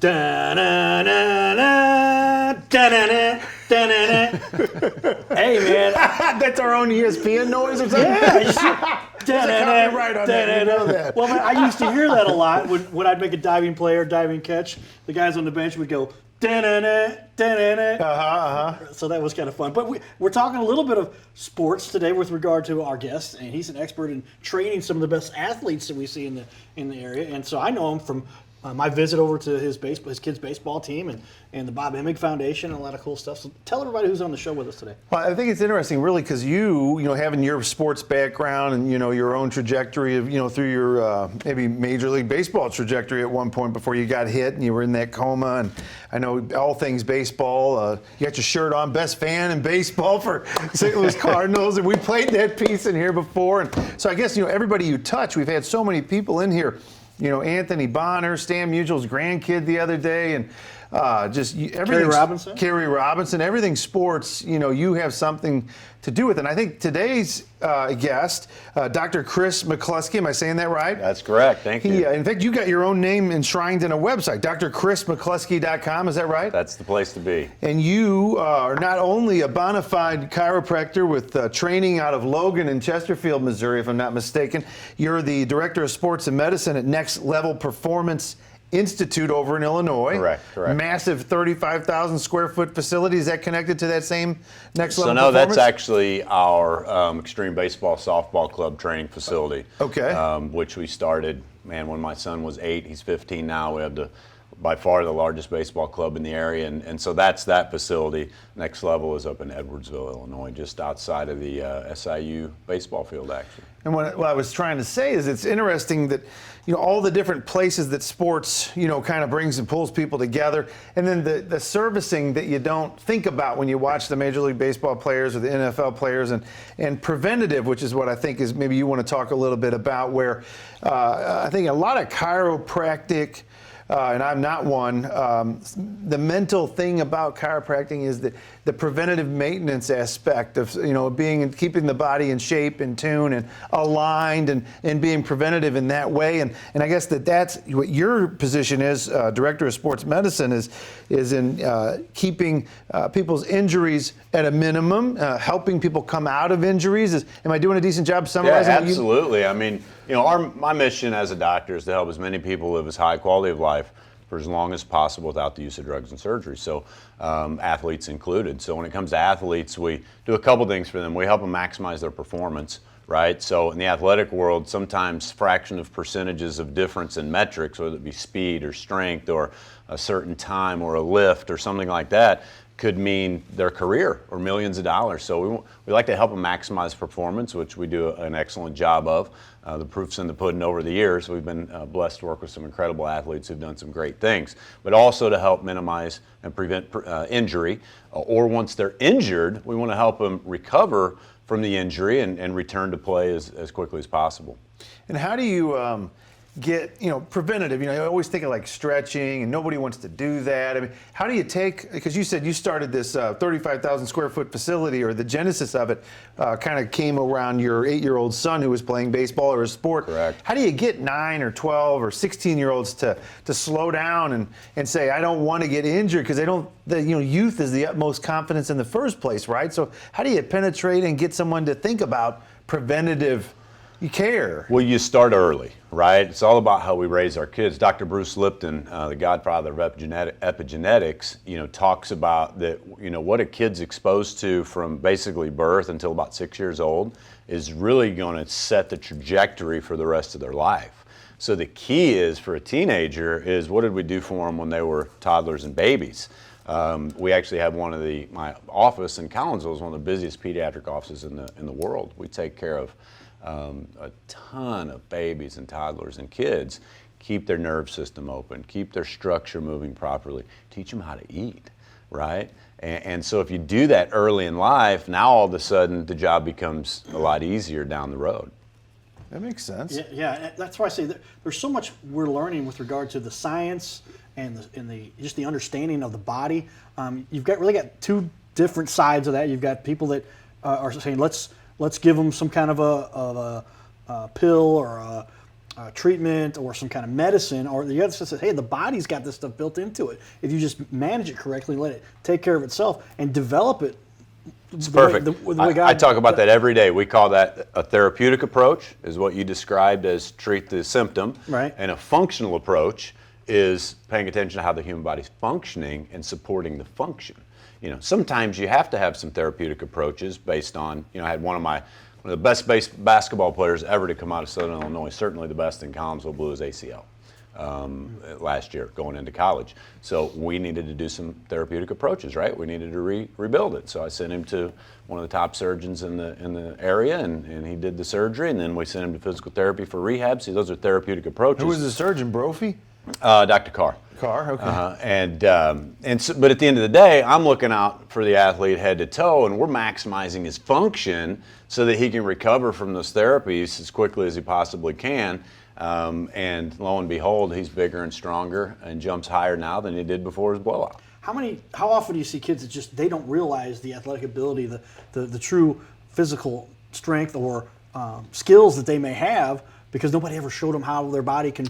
Da-na-na-na, da-na-na, da-na-na. Hey, man. That's our own ESPN noise or something? Yeah. Copyright on that, you know that. Well, man, I used to hear that a lot when I'd make a diving play or diving catch. The guys on the bench would go, da-na-na, da-na-na. So that was kind of fun. But we're talking a little bit of sports today with regard to our guest, and he's an expert in training some of the best athletes that we see in the area. And so I know him from my visit over to his kids' baseball team and the Bob Emig Foundation and a lot of cool stuff. So tell everybody who's on the show with us today. Well, I think it's interesting, really, because you having your sports background and your own trajectory of through your maybe Major League Baseball trajectory at one point before you got hit and you were in that coma. And I know all things baseball. You got your shirt on, best fan in baseball for St. Louis Cardinals, and we played that piece in here before. And so I guess everybody you touch, we've had so many people in here. Anthony Bonner, Stan Musial's grandkid the other day, and just everything. Kerry Robinson, everything sports, you have something to do with it. And I think today's guest, Dr. Kris McClusky, am I saying that right? That's correct, thank you. In fact, you got your own name enshrined in a website, drkrismcclusky.com, is that right? That's the place to be. And you are not only a bona fide chiropractor with training out of Logan and Chesterfield, Missouri, if I'm not mistaken, you're the Director of Sports and Medicine at Next Level Performance Institute over in Illinois. Correct. Massive 35,000 square foot facility. Is that connected to that same Next Level Performance? So no, Performance? that's actually our Extreme Baseball Softball Club training facility. Okay. Which we started, when my son was 8, he's 15 now. We have by far the largest baseball club in the area, and so that's that facility. Next Level is up in Edwardsville, Illinois, just outside of the SIU baseball field, actually. And what I was trying to say is it's interesting that all the different places that sports kind of brings and pulls people together, and then the servicing that you don't think about when you watch the Major League Baseball players or the NFL players, and preventative, which is what I think is maybe you want to talk a little bit about, where I think a lot of chiropractic, and I'm not one, the mental thing about chiropractic is the preventative maintenance aspect of keeping the body in shape, in tune, and aligned, and being preventative in that way. And I guess that's what your position is, Director of Sports Medicine, is in keeping people's injuries at a minimum, helping people come out of injuries. Am I doing a decent job summarizing? Yeah, absolutely. My mission as a doctor is to help as many people live as high quality of life for as long as possible without the use of drugs and surgery, so athletes included. So when it comes to athletes, we do a couple things for them. We help them maximize their performance, right? So in the athletic world, sometimes fraction of percentages of difference in metrics, whether it be speed or strength or a certain time or a lift or something like that, could mean their career or millions of dollars. So we like to help them maximize performance, which we do an excellent job of. The proof's in the pudding over the years. We've been blessed to work with some incredible athletes who've done some great things, but also to help minimize and prevent injury, or once they're injured, we want to help them recover from the injury and return to play as quickly as possible. And how do you get preventative? I always think of like stretching, and nobody wants to do that. How do you take, because you said you started this 35,000 square foot facility, or the genesis of it kind of came around your 8-year-old son who was playing baseball or a sport. Correct. How do you get 9 or 12 or 16-year-olds to slow down and say, I don't want to get injured, because youth is the utmost confidence in the first place, right? So how do you penetrate and get someone to think about preventative care? Well, you start early, right? It's all about how we raise our kids. Dr. Bruce Lipton, the godfather of epigenetics, talks about that, what a kid's exposed to from basically birth until about 6 years old is really going to set the trajectory for the rest of their life. So the key is for a teenager is, what did we do for them when they were toddlers and babies? We actually have my office in Collinsville is one of the busiest pediatric offices in the world. We take care of a ton of babies and toddlers and kids, keep their nerve system open, keep their structure moving properly, teach them how to eat, right? And so if you do that early in life, now all of a sudden the job becomes a lot easier down the road. That makes sense. Yeah, that's why I say that there's so much we're learning with regard to the science and just the understanding of the body. You've really got two different sides of that. You've got people that are saying let's give them some kind of a pill or treatment or some kind of medicine, or the other stuff says, hey, the body's got this stuff built into it. If you just manage it correctly, let it take care of itself, and develop it. It's perfect. I talk about that every day. We call that a therapeutic approach, is what you described as treat the symptom. Right. And a functional approach is paying attention to how the human body's functioning and supporting the function. Sometimes you have to have some therapeutic approaches based on, I had one of the best basketball players ever to come out of Southern Illinois, certainly the best in Collinsville, blew his ACL last year going into college. So we needed to do some therapeutic approaches, right? We needed to rebuild it. So I sent him to one of the top surgeons in the area, and he did the surgery, and then we sent him to physical therapy for rehab. See, those are therapeutic approaches. Who was the surgeon, Brophy? Dr. Carr. Carr, okay. But at the end of the day, I'm looking out for the athlete head to toe, and we're maximizing his function so that he can recover from those therapies as quickly as he possibly can. And lo and behold, he's bigger and stronger and jumps higher now than he did before his blowout. How often do you see kids that just they don't realize the athletic ability, the true physical strength or skills that they may have because nobody ever showed them how their body can.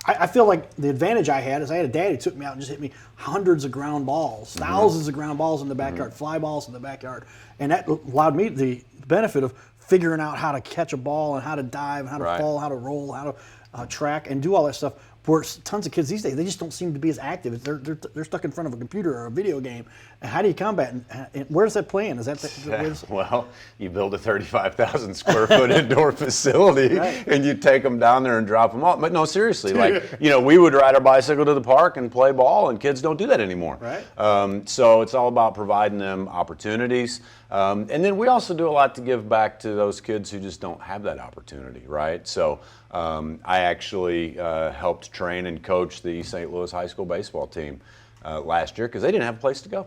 I feel like the advantage I had is I had a dad who took me out and just hit me hundreds of ground balls, thousands of ground balls in the backyard, fly balls in the backyard, and that allowed me the benefit of figuring out how to catch a ball and how to dive, how to fall, how to roll, how to track and do all that stuff. Where tons of kids these days, they just don't seem to be as active. They're stuck in front of a computer or a video game. And how do you combat? And where's that playing? Is that well, you build a 35,000 square foot indoor facility, and you take them down there and drop them off. But no, seriously, we would ride our bicycle to the park and play ball, and kids don't do that anymore. Right. So it's all about providing them opportunities. And then we also do a lot to give back to those kids who just don't have that opportunity, right? So I actually helped train and coach the East St. Louis high school baseball team last year because they didn't have a place to go.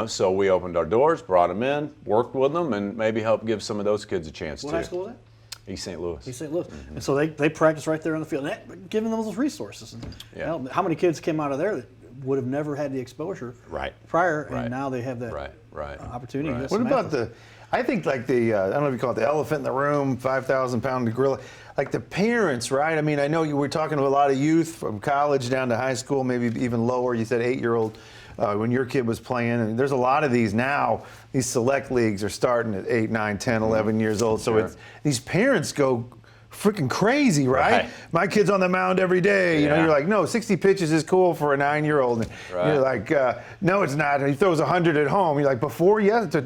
So we opened our doors, brought them in, worked with them, and maybe helped give some of those kids a chance too. What high school was that? East St. Louis. East St. Louis. And so they practice right there on the field, giving them those resources. And, how many kids came out of there that would have never had the exposure prior, and now they have that opportunity. Right. What about I think I don't know if you call it the elephant in the room, 5,000-pound gorilla, like the parents, right? I mean, I know you were talking to a lot of youth from college down to high school, maybe even lower. You said 8-year-old when your kid was playing. And there's a lot of these now. These select leagues are starting at 8, 9, 10, 11 years old. So these parents go freaking crazy, right? My kid's on the mound every day. You're like, no, 60 pitches is cool for a 9-year-old. And you're like, no, it's not. And he throws 100 at home. You're like,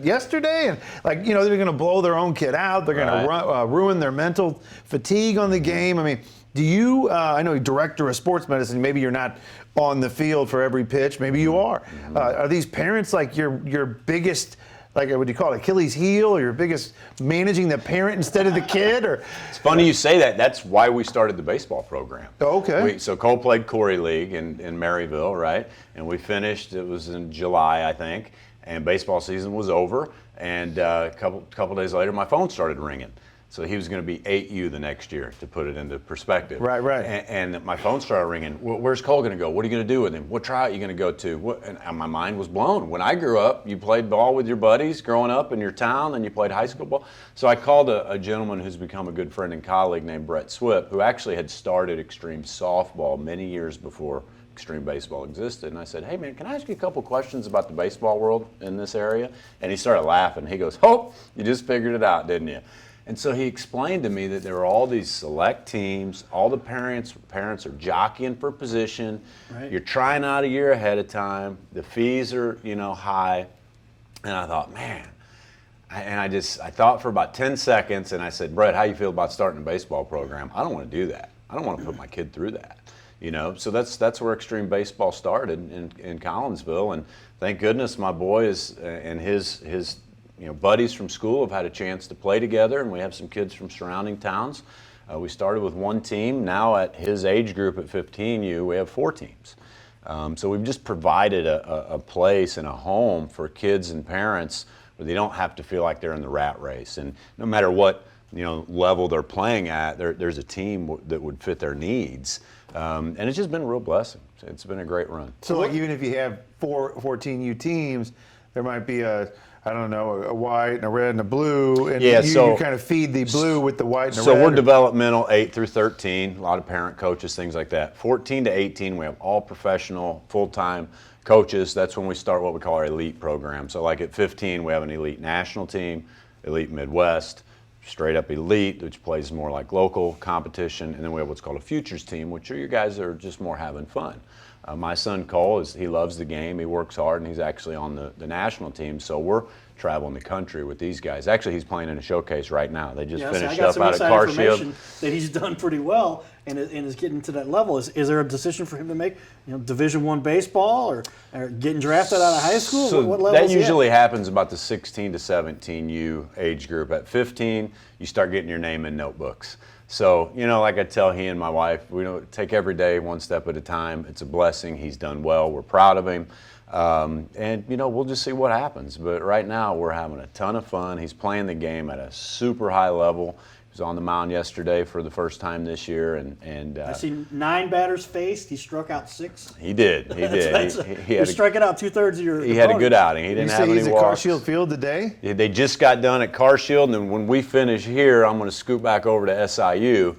yesterday? And they're going to blow their own kid out. They're going to ruin their mental fatigue on the game. I mean, do you, I know you're director of sports medicine, maybe you're not on the field for every pitch, maybe you are. Are these parents like your biggest, what do you call it, Achilles heel, or your biggest managing the parent instead of the kid? Or it's funny you say that. That's why we started the baseball program. Oh, okay. So Cole played Corey League in Maryville, right? And we finished, it was in July, I think, and baseball season was over. And a couple days later, my phone started ringing. So he was going to be 8U the next year, to put it into perspective. Right. And my phone started ringing. Where's Cole going to go? What are you going to do with him? What tryout are you going to go to? And my mind was blown. When I grew up, you played ball with your buddies growing up in your town, and you played high school ball. So I called a gentleman who's become a good friend and colleague named Brett Swip, who actually had started extreme softball many years before extreme baseball existed. And I said, hey man, can I ask you a couple questions about the baseball world in this area? And he started laughing. He goes, oh, you just figured it out, didn't you? And so he explained to me that there are all these select teams, all the parents are jockeying for position. Right. You're trying out a year ahead of time. The fees are, high. And I thought, man. I thought for about 10 seconds, and I said, Brett, how you feel about starting a baseball program? I don't want to do that. I don't want to put my kid through that. So that's where extreme baseball started in Collinsville. And thank goodness my boy and his buddies from school have had a chance to play together, and we have some kids from surrounding towns. We started with one team. Now at his age group at 15U, we have 4 teams. So we've just provided a place and a home for kids and parents where they don't have to feel like they're in the rat race. And no matter what level they're playing at, there's a team that would fit their needs. And it's just been a real blessing. It's been a great run. So even if you have 14U teams, there might be I don't know, a white and a red and a blue, and Yeah, you kind of feed the blue with the white and the red. So we're developmental 8 through 13, a lot of parent coaches, things like that. 14 to 18, we have all professional, full-time coaches. That's when we start what we call our elite program. So like at 15, we have an elite national team, elite Midwest, straight up elite, which plays more like local competition, and then we have what's called a futures team, which are you guys that are just more having fun. My son Cole, he loves the game, he works hard, and he's actually on the national team, so we're traveling the country with these guys. Actually, he's playing in a showcase right now. They just finished up out at CarShield. That he's done pretty well and is getting to that level. Is there a decision for him to make? Division I baseball or getting drafted out of high school? So what level that is he usually happens about the 16 to 17 U age group. At 15, you start getting your name in notebooks. So, like I tell he and my wife, we don't take every day one step at a time. It's a blessing. He's done well. We're proud of him. And we'll just see what happens. But right now, we're having a ton of fun. He's playing the game at a super high level. He was on the mound yesterday for the first time this year. And I see 9 batters faced. He struck out 6. He did. He did. You're striking out 2/3 of your He had a good outing. He didn't have any walks. He's at CarShield Field today? Yeah, they just got done at CarShield, and then when we finish here, I'm going to scoot back over to SIU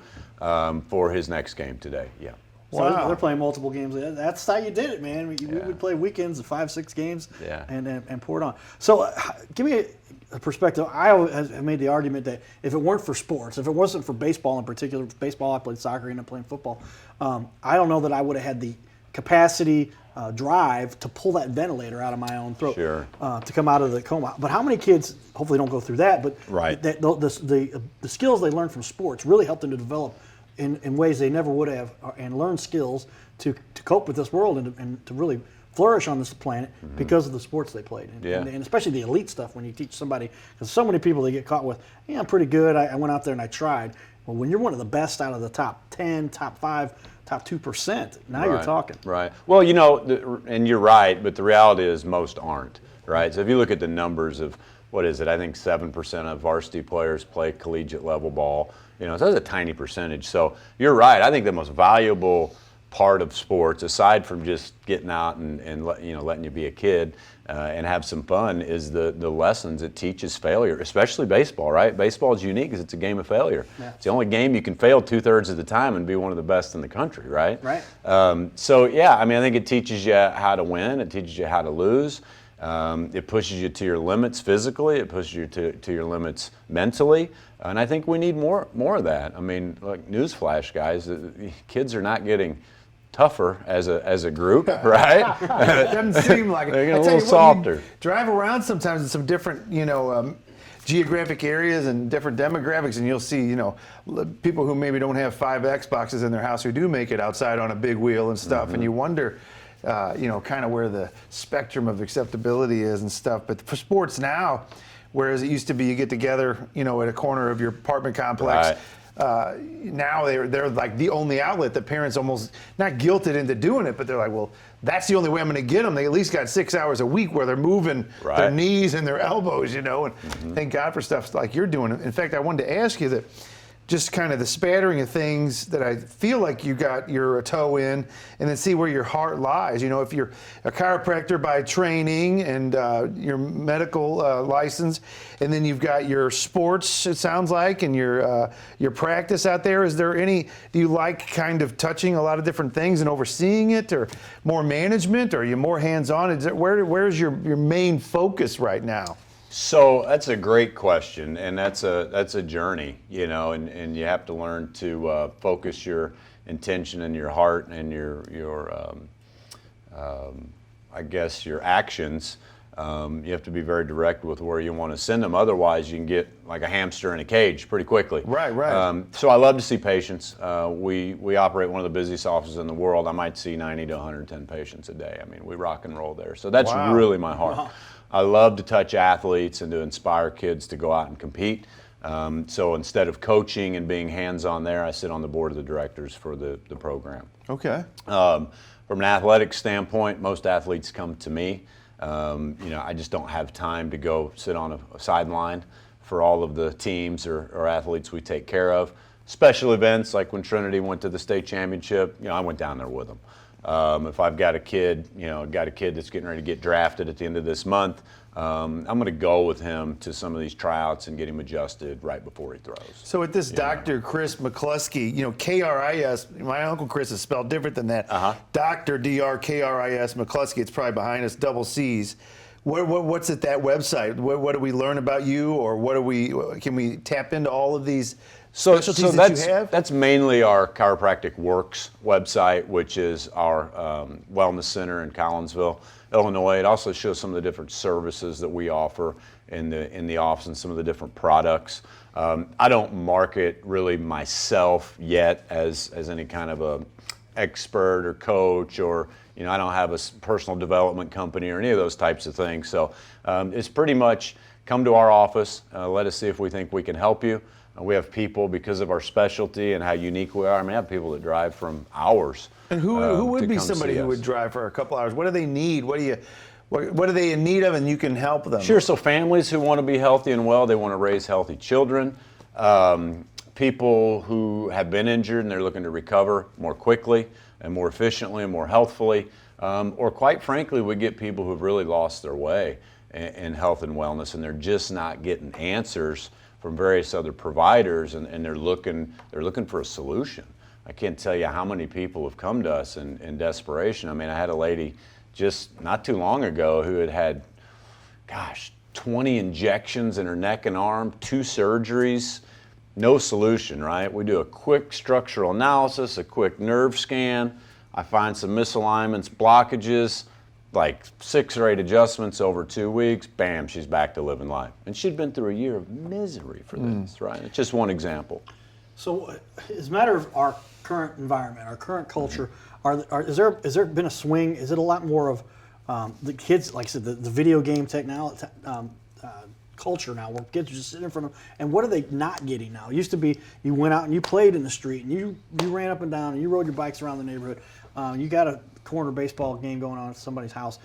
for his next game today. Yeah. So they're playing multiple games. That's how you did it, man. We would play weekends of 5-6 games and pour it on. So give me a perspective. I have made the argument that if it weren't for sports, if it wasn't for baseball in particular, baseball, I played soccer and I played football, I don't know that I would have had the capacity, drive to pull that ventilator out of my own throat to come out of the coma. But how many kids hopefully don't go through that, but the skills they learn from sports really help them to develop in ways they never would have, and learn skills to cope with this world and to really flourish on this planet because of the sports they played. And especially the elite stuff when you teach somebody, because so many people they get caught with, I'm pretty good, I went out there and I tried. Well, when you're one of the best out of the top 10, top 5, top 2%, now you're talking. Right. Well, and you're right, but the reality is most aren't, right? So if you look at the numbers of, what is it, I think 7% of varsity players play collegiate level ball. So that's a tiny percentage. So you're right. I think the most valuable part of sports, aside from just getting out and letting you be a kid and have some fun, is the lessons it teaches failure, especially baseball, right? Baseball is unique because it's a game of failure. Yeah. It's the only game you can fail 2/3 of the time and be one of the best in the country, right? Right. I think it teaches you how to win. It teaches you how to lose. It pushes you to your limits physically. It pushes you to your limits mentally. And I think we need more of that. I mean, like, newsflash, guys, kids are not getting tougher as a group, right? It doesn't seem like it. They're getting a little softer. You drive around sometimes in some different, geographic areas and different demographics, and you'll see, people who maybe don't have 5 Xboxes in their house who do make it outside on a big wheel and stuff, and you wonder, kind of where the spectrum of acceptability is and stuff. But for sports now, whereas it used to be you get together, at a corner of your apartment complex. Right. Now they're like the only outlet that parents almost not guilted into doing it, but they're like, well, that's the only way I'm going to get them. They at least got 6 hours a week where they're moving their knees and their elbows, and thank God for stuff like you're doing. In fact, I wanted to ask you that just kind of the spattering of things that I feel like you got your toe in, and then see where your heart lies. If you're a chiropractor by training and your medical license, and then you've got your sports, it sounds like, and your practice out there. Do you like kind of touching a lot of different things and overseeing it, or more management, or are you more hands-on? Where's your main focus right now? So that's a great question, and that's a journey, and you have to learn to focus your intention and your heart and your actions. You have to be very direct with where you want to send them. Otherwise, you can get like a hamster in a cage pretty quickly. Right. So I love to see patients. We operate one of the busiest offices in the world. I might see 90 to 110 patients a day. I mean, we rock and roll there. So that's really my heart. Wow. I love to touch athletes and to inspire kids to go out and compete. So instead of coaching and being hands-on there, I sit on the board of the directors for the program. Okay. From an athletic standpoint, most athletes come to me. I just don't have time to go sit on a sideline for all of the teams or athletes we take care of. Special events, like when Trinity went to the state championship, I went down there with them. If I've got a kid, that's getting ready to get drafted at the end of this month, I'm going to go with him to some of these tryouts and get him adjusted right before he throws. So with this Dr. Kris McClusky, K-R-I-S, my Uncle Kris is spelled different than that. Dr. D-R-K-R-I-S McClusky, it's probably behind us, double C's. What's at that website? What do we learn about you, or can we tap into all of these specialties that you have? That's mainly our ChiropracticWorks website, which is our wellness center in Collinsville, Illinois. It also shows some of the different services that we offer in the office and some of the different products. I don't market really myself yet as any kind of a expert or coach, or I don't have a personal development company or any of those types of things. So it's pretty much come to our office, let us see if we think we can help you. We have people, because of our specialty and how unique we are, I have people that drive from hours. And who would be somebody who would drive for a couple hours? What do they need? What are they in need of, and you can help them? Sure. So families who want to be healthy and well, they want to raise healthy children. People who have been injured and they're looking to recover more quickly and more efficiently and more healthfully. Or quite frankly, we get people who've really lost their way in health and wellness, and they're just not getting answers from various other providers, and they're looking for a solution. I can't tell you how many people have come to us in desperation. I had a lady just not too long ago who had 20 injections in her neck and arm, 2 surgeries, no solution, right? We do a quick structural analysis, a quick nerve scan. I find some misalignments, blockages, like 6 or 8 adjustments over 2 weeks, bam, she's back to living life. And she'd been through a year of misery for this, right? It's just one example. So as a matter of our current environment, our current culture, has there been a swing? Is it a lot more of the kids, like I said, the video game technology, culture now, where kids are just sitting in front of them, and what are they not getting now? It used to be you went out and you played in the street, and you ran up and down, and you rode your bikes around the neighborhood. You got a corner baseball game going on at somebody's house.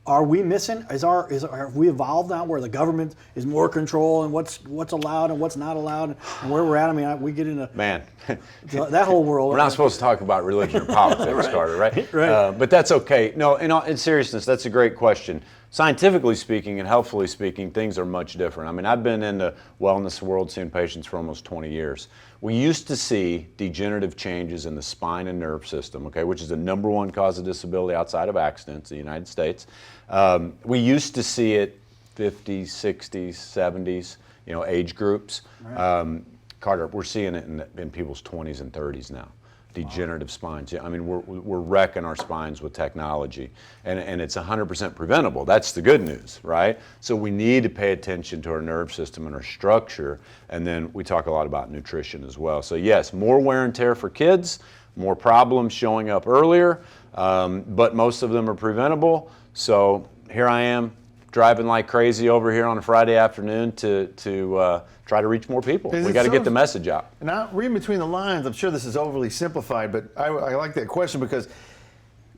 Are we missing? Have we evolved now where the government is more control and what's allowed and what's not allowed, and where we're at? We get into that whole world. We're not supposed to talk about religion or politics, right. Carter, right? Right. But that's okay. No, in seriousness, that's a great question. Scientifically speaking and healthfully speaking, things are much different. I've been in the wellness world seeing patients for almost 20 years. We used to see degenerative changes in the spine and nerve system, which is the #1 cause of disability outside of accidents in the United States. We used to see it 50s, 60s, 70s, age groups. Right. Carter, we're seeing it in people's 20s and 30s now. Degenerative spines. We're wrecking our spines with technology, and it's 100% preventable. That's the good news, right? So we need to pay attention to our nerve system and our structure, and then we talk a lot about nutrition as well. So yes, more wear and tear for kids, more problems showing up earlier, but most of them are preventable. So here I am, driving like crazy over here on a Friday afternoon to try to reach more people. We got to get the message out. And I'm reading between the lines. I'm sure this is overly simplified, but I like that question because,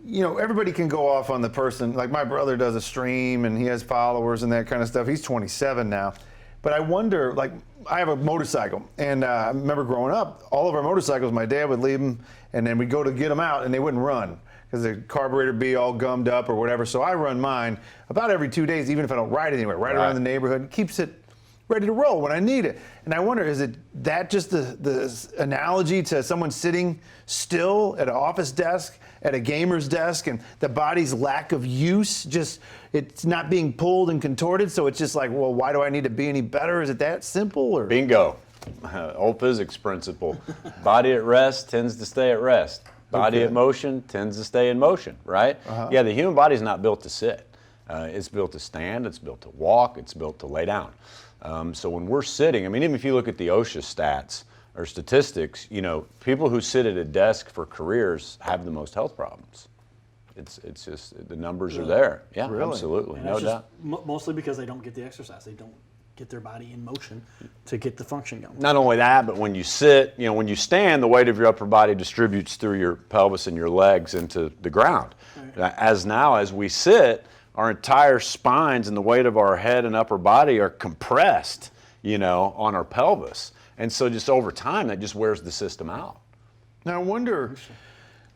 everybody can go off on the person. Like my brother does a stream and he has followers and that kind of stuff. He's 27 now. But I wonder, like, I have a motorcycle, and I remember growing up, all of our motorcycles, my dad would leave them, and then we'd go to get them out, and they wouldn't run because the carburetor would be all gummed up or whatever. So I run mine about every 2 days, even if I don't ride anywhere, right around the neighborhood. It keeps it ready to roll when I need it. And I wonder, is it that just the analogy to someone sitting still at an office desk, at a gamer's desk, and the body's lack of use, just it's not being pulled and contorted, so it's just like, well, why do I need to be any better? Is it that simple? Or bingo. Old physics principle. Body at rest tends to stay at rest. Body at motion tends to stay in motion, right? Yeah, the human body's not built to sit. It's built to stand, it's built to walk, it's built to lay down. So when we're sitting, even if you look at the OSHA stats or statistics, people who sit at a desk for careers have the most health problems. It's just, the numbers are there. Yeah, really? Absolutely, no doubt. Mostly because they don't get the exercise. They don't get their body in motion to get the function going. Not only that, but when you sit, when you stand, the weight of your upper body distributes through your pelvis and your legs into the ground. Right. As we sit, our entire spines and the weight of our head and upper body are compressed, on our pelvis. And so just over time, that just wears the system out. Now I wonder,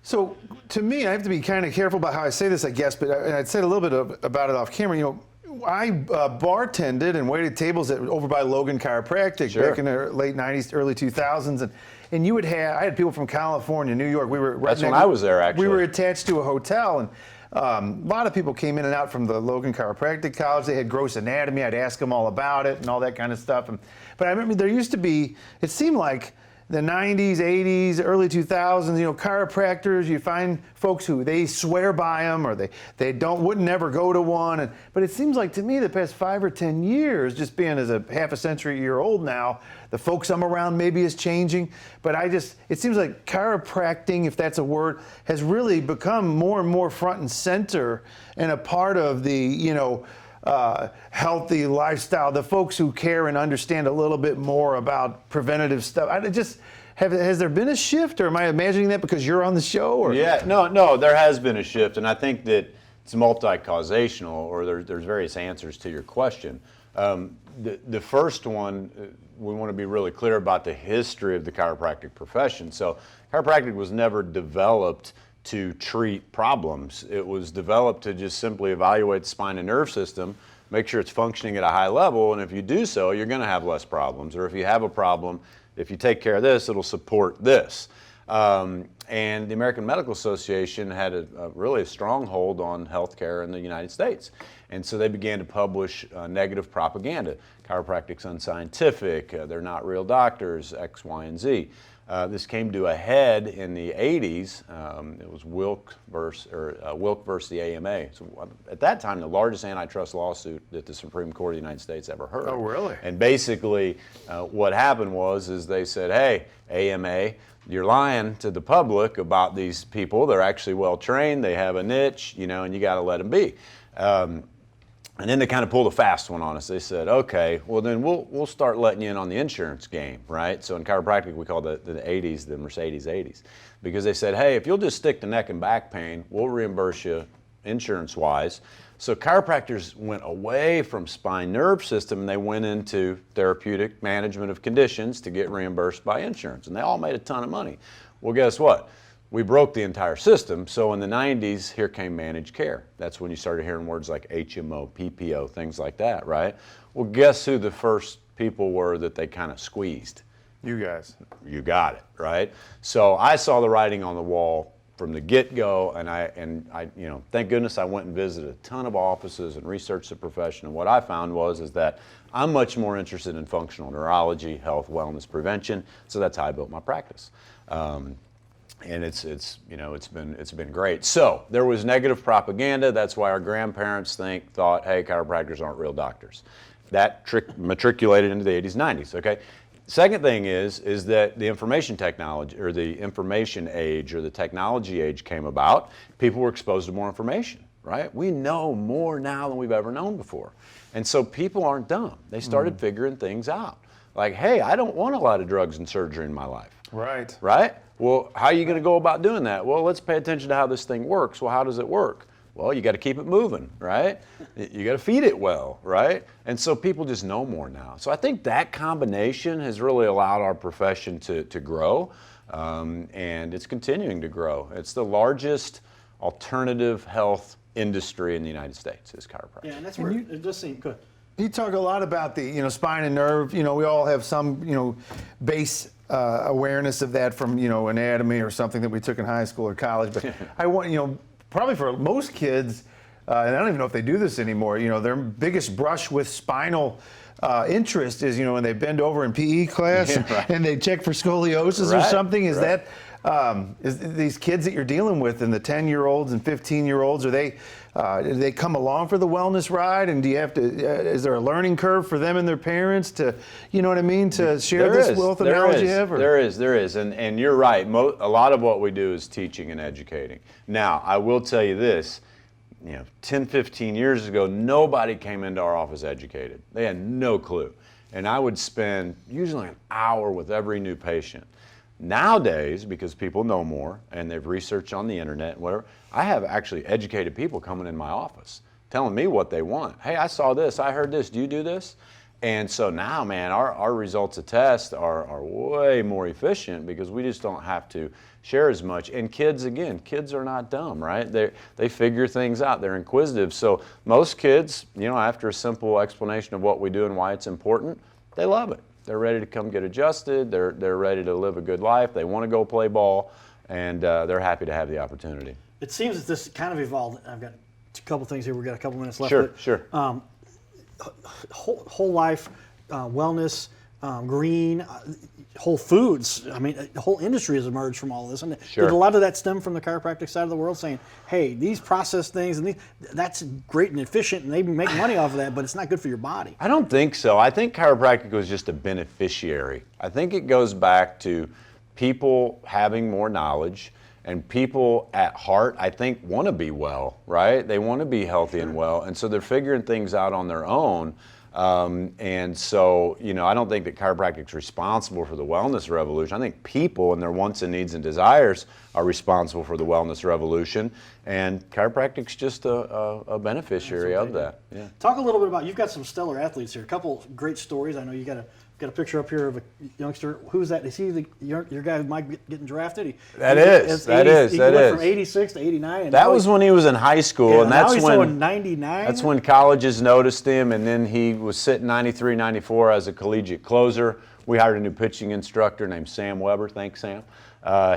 So to me, I have to be kind of careful about how I say this, I guess, but and I'd said a little bit about it off camera. You know, I bartended and waited tables over by Logan Chiropractic back in the late 90s, early 2000s. And you would have, I had people from California, New York. We were right That's when I was there, actually. We were attached to a hotel, and a lot of people came in and out from the Logan Chiropractic College. They had gross anatomy. I'd ask them all about it and all that kind of stuff. But I remember there used to be, it seemed like the 90s, 80s, early 2000s, you know, chiropractors, you find folks who they swear by them or they wouldn't never go to one. But it seems like to me the past 5 or 10 years, just being as a half a century year old now, the folks I'm around maybe is changing. But it seems like chiropractic, if that's a word, has really become more and more front and center and a part of the, you know, healthy lifestyle, the folks who care and understand a little bit more about preventative stuff. Has there been a shift, or am I imagining that because you're on the show? Or? Yeah, no, there has been a shift, and I think that it's multi-causational, or there's various answers to your question. The first one, we want to be really clear about the history of the chiropractic profession. So chiropractic was never developed to treat problems. It was developed to just simply evaluate the spine and nerve system, make sure it's functioning at a high level, and if you do so, you're going to have less problems. Or if you have a problem, if you take care of this, it'll support this. And the American Medical Association had really a stronghold on healthcare in the United States. And so they began to publish negative propaganda. Chiropractic's unscientific, they're not real doctors, X, Y, and Z. This came to a head in the 80s. It was Wilk versus the AMA. So at that time, the largest antitrust lawsuit that the Supreme Court of the United States ever heard. Oh, really? And basically, what happened is they said, hey, AMA, you're lying to the public about these people. They're actually well trained. They have a niche, you know, and you got to let them be. And then they kind of pulled a fast one on us. They said, okay, well then we'll start letting you in on the insurance game, right? So in chiropractic, we call the 80s the Mercedes 80s, because they said, hey, if you'll just stick to neck and back pain, we'll reimburse you insurance-wise. So chiropractors went away from spine nerve system and they went into therapeutic management of conditions to get reimbursed by insurance. And they all made a ton of money. Well, guess what? We broke the entire system. So in the 90s, here came managed care. That's when you started hearing words like HMO, PPO, things like that, right? Well, guess who the first people were that they kind of squeezed? You guys. You got it, right? So I saw the writing on the wall from the get-go, and I, you know, thank goodness I went and visited a ton of offices and researched the profession. And what I found is that I'm much more interested in functional neurology, health, wellness, prevention. So that's how I built my practice. And it's been great. So there was negative propaganda. That's why our grandparents thought, hey, chiropractors aren't real doctors. That matriculated into the 80s, 90s. Okay. Second thing is that the information technology, or the information age, or the technology age came about. People were exposed to more information, right? We know more now than we've ever known before. And so people aren't dumb. They started figuring things out. Like, hey, I don't want a lot of drugs and surgery in my life. Right. Right? Well, how are you going to go about doing that? Well, let's pay attention to how this thing works. Well, how does it work? Well, you got to keep it moving, right? You got to feed it well, right? And so people just know more now. So I think that combination has really allowed our profession to grow, and it's continuing to grow. It's the largest alternative health industry in the United States is chiropractic. Yeah, and that's where it does seem good. You talk a lot about the, you know, spine and nerve. You know, we all have some, you know, base awareness of that from, you know, anatomy or something that we took in high school or college. But I want, you know, probably for most kids, and I don't even know if they do this anymore, you know, their biggest brush with spinal interest is, you know, when they bend over in PE class and they check for scoliosis or something. Is that, is these kids that you're dealing with, and the 10-year-olds and 15-year-olds, do they come along for the wellness ride? And do you have to, is there a learning curve for them and their parents to, you know what I mean, to share this wealth of knowledge you have? Or? There is. And you're right. A lot of what we do is teaching and educating. Now, I will tell you this, you know, 10, 15 years ago, nobody came into our office educated. They had no clue. And I would spend usually an hour with every new patient. Nowadays, because people know more and they've researched on the internet and whatever, I have actually educated people coming in my office, telling me what they want. Hey, I saw this, I heard this, do you do this? And so now, man, our results of test are way more efficient because we just don't have to share as much. And kids, again, kids are not dumb, right? They figure things out. They're inquisitive. So most kids, after a simple explanation of what we do and why it's important, they love it. They're ready to come get adjusted. They're ready to live a good life. They want to go play ball, and they're happy to have the opportunity. It seems that this kind of evolved. I've got a couple things here. We've got a couple minutes left. Sure. Whole life, wellness, green, whole foods. I mean, the whole industry has emerged from all this. And did a lot of that stem from the chiropractic side of the world saying, hey, these processed things, and that's great and efficient, and they make money off of that, but it's not good for your body? I don't think so. I think chiropractic was just a beneficiary. I think it goes back to people having more knowledge, and people at heart, I think, want to be well, right? They want to be healthy and well, and so they're figuring things out on their own. And so, I don't think that chiropractic's responsible for the wellness revolution. I think people and their wants and needs and desires are responsible for the wellness revolution, and chiropractic's just a beneficiary of that. Yeah. Talk a little bit about, you've got some stellar athletes here, a couple great stories. I know you got a picture up here of a youngster. Who's that? Is he your guy who might be getting drafted? That is. He went from 86 to 89. And that was when he was in high school, and that's now he's when 99. That's when colleges noticed him, and then he was sitting 93, 94 as a collegiate closer. We hired a new pitching instructor named Sam Weber. Thanks, Sam.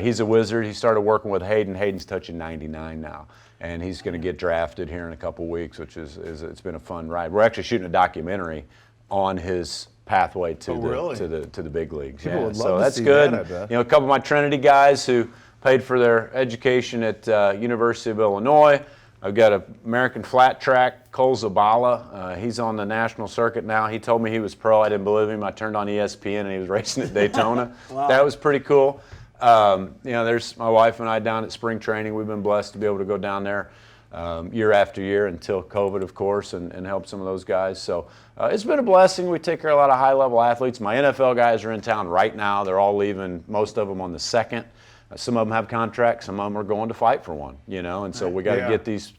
He's a wizard. He started working with Hayden. Hayden's touching 99 now, and he's going to get drafted here in a couple weeks, which is it's been a fun ride. We're actually shooting a documentary on his pathway to the big leagues. People would love so to that's see good. that, I bet. A couple of my Trinity guys who paid for their education at University of Illinois. I've got an American flat track, Cole Zabala. He's on the national circuit now. He told me he was pro. I didn't believe him. I turned on ESPN and he was racing at Daytona. Wow. That was pretty cool. There's my wife and I down at spring training. We've been blessed to be able to go down there year after year until COVID, of course, and help some of those guys. So it's been a blessing. We take care of a lot of high-level athletes. My NFL guys are in town right now. They're all leaving, most of them on the 2nd. Some of them have contracts. Some of them are going to fight for one, and so we got to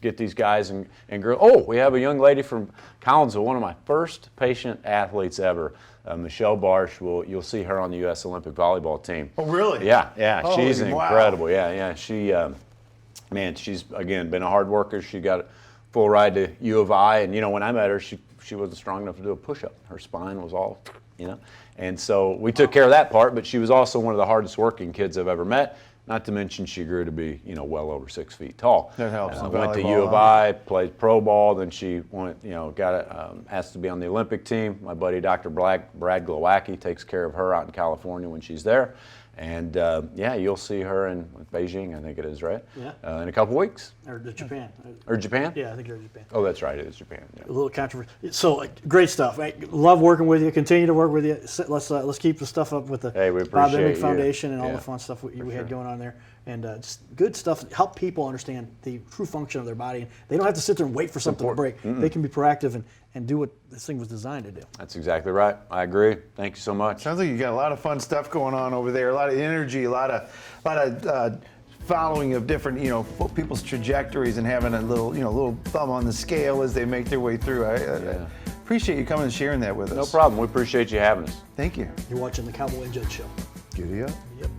get these guys and girls. Oh, we have a young lady from Collinsville, one of my first patient athletes ever, Michelle Barsh. You'll see her on the U.S. Olympic volleyball team. Oh, really? Yeah. Holy She's wow. incredible. Yeah. She, she's, again, been a hard worker. She got a full ride to U of I, and, when I met her, she wasn't strong enough to do a push-up. Her spine was all, And so we took care of that part, but she was also one of the hardest working kids I've ever met. Not to mention she grew to be, well over 6 feet tall. That helps. Went to U of I, played pro ball, then she went, got asked to be on the Olympic team. My buddy Dr. Brad Glowacki takes care of her out in California when she's there. And you'll see her in Beijing, I think it is, right? Yeah. In a couple weeks. Or Japan. Or Japan? Yeah, I think you're in Japan. Oh, that's right, it is Japan. Yeah. A little controversy. So great stuff. I love working with you. Continue to work with you. Let's keep the stuff up with the we Bob appreciate Emmett you. Foundation and all Yeah. the fun stuff we had going on there. And just good stuff. Help people understand the true function of their body. They don't have to sit there and wait for something to break. They can be proactive and do what this thing was designed to do. That's exactly right. I agree. Thank you so much. Sounds like you got a lot of fun stuff going on over there. A lot of energy, a lot of following of different, people's trajectories and having a little thumb on the scale as they make their way through. I appreciate you coming and sharing that with us. No problem. We appreciate you having us. Thank you. You're watching the Cowboy Judge Show. Giddy up. Yep.